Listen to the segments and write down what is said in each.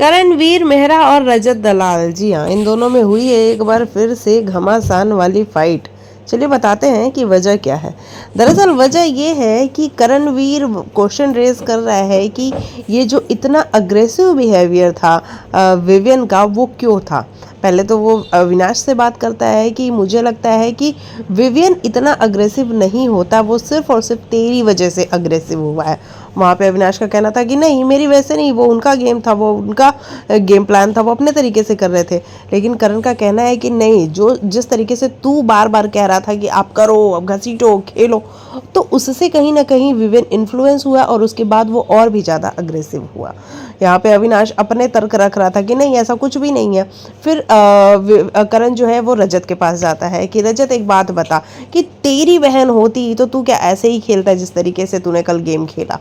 करणवीर मेहरा और रजत दलाल, जी हाँ, इन दोनों में हुई है एक बार फिर से घमासान वाली फाइट। चलिए बताते हैं कि वजह क्या है। दरअसल वजह ये है कि करणवीर क्वेश्चन रेज कर रहा है कि ये जो इतना अग्रेसिव बिहेवियर था विवियन का, वो क्यों था। पहले तो वो अविनाश से बात करता है कि मुझे लगता है कि विवियन इतना अग्रेसिव नहीं होता, वो सिर्फ और सिर्फ तेरी वजह से अग्रेसिव हुआ है। वहाँ पे अविनाश का कहना था कि नहीं, मेरी वजह से नहीं, वो उनका गेम था, वो उनका गेम प्लान था, वो अपने तरीके से कर रहे थे। लेकिन करण का कहना है कि नहीं, जो जिस तरीके से तू बार बार कह रहा था कि आप करो, अब घसीटो, खेलो, तो उससे कहीं ना कहीं विवियन इन्फ्लुएंस हुआ और उसके बाद वो और भी ज़्यादा अग्रेसिव हुआ। यहाँ पे अविनाश अपने तर्क रख रहा था कि नहीं, ऐसा कुछ भी नहीं है। फिर करण जो है वो रजत के पास जाता है कि रजत एक बात बता कि तेरी बहन होती तो तू क्या ऐसे ही खेलता जिस तरीके से तूने कल गेम खेला।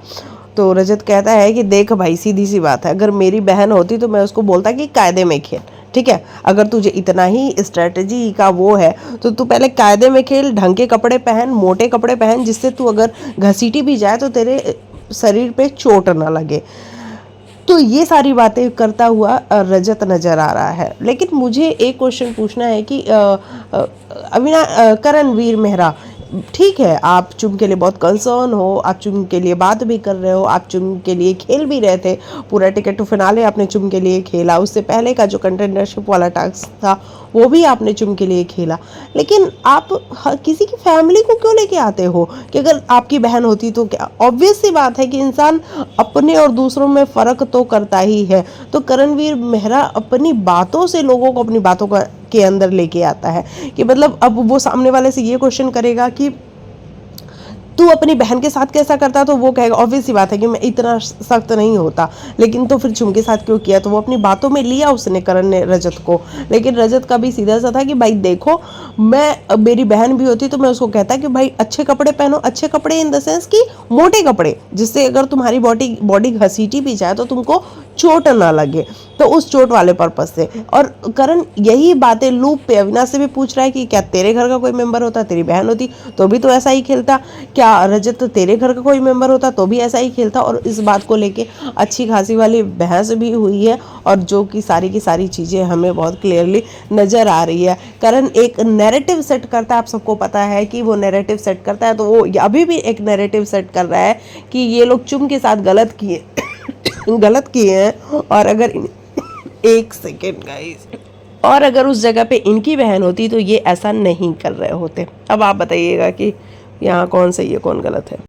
तो रजत कहता है कि देख भाई, सीधी सी बात है, अगर मेरी बहन होती तो मैं उसको बोलता कि कायदे में खेल, ठीक है। अगर तुझे इतना ही स्ट्रेटजी का वो है तो तू पहले कायदे में खेल, ढंग के कपड़े पहन, मोटे कपड़े पहन, जिससे तू अगर घसीटी भी जाए तो तेरे शरीर पे चोट ना लगे। तो ये सारी बातें करता हुआ रजत नजर आ रहा है। लेकिन मुझे एक क्वेश्चन पूछना है कि करणवीर मेहरा, ठीक है, आप चुम के लिए बहुत कंसर्न हो, आप चुम के लिए बात भी कर रहे हो, आप चुम के लिए खेल भी रहे थे, पूरा टिकट टू फिनाले आपने चुम के लिए खेला, उससे पहले का जो कंटेंडरशिप वाला टास्क था वो भी आपने चुम के लिए खेला। लेकिन आप किसी की फैमिली को क्यों लेके आते हो कि अगर आपकी बहन होती तो क्या। ऑब्वियस सी बात है कि इंसान अपने और दूसरों में फ़र्क तो करता ही है। तो करणवीर मेहरा अपनी बातों से लोगों को अपनी बातों का के अंदर लेके आता है कि मतलब अब वो सामने वाले से ये क्वेश्चन करेगा कि तू अपनी बहन के साथ कैसा करता, तो वो कहेगा ऑब्वियस सी बात है कि मैं इतना सख्त नहीं होता, लेकिन तो फिर चुम के साथ क्यों किया। तो वो अपनी बातों में लिया उसने, करण ने, रजत को। लेकिन रजत का भी सीधा सा था कि भाई देखो, मैं मेरी बहन भी होती तो मैं उसको कहता कि भाई अच्छे कपड़े पहनो, अच्छे कपड़े इन द सेंस कि मोटे कपड़े, जिससे अगर तुम्हारी बॉडी घसीटी भी जाए तो तुमको चोट ना लगे, तो उस चोट वाले पर्पज से। और करण यही बातें लूप पे अविनाश से भी पूछ रहा है कि क्या तेरे घर का कोई मेंबर होता, तेरी बहन होती तो भी तो ऐसा ही खेलता, क्या रजत तेरे घर का कोई मेंबर होता तो भी ऐसा ही खेलता। और इस बात को लेके अच्छी खासी वाली बहस भी हुई है, और जो कि सारी की सारी चीज़ें हमें बहुत क्लियरली नज़र आ रही है। करण एक नैरेटिव सेट करता है, आप सबको पता है कि वो नैरेटिव सेट करता है, तो वो अभी भी एक नैरेटिव सेट कर रहा है कि ये लोग चुम के साथ गलत किए हैं। और अगर एक सेकेंड गाइस, और अगर उस जगह पे इनकी बहन होती तो ये ऐसा नहीं कर रहे होते। अब आप बताइएगा कि यहाँ कौन सही है कौन गलत है।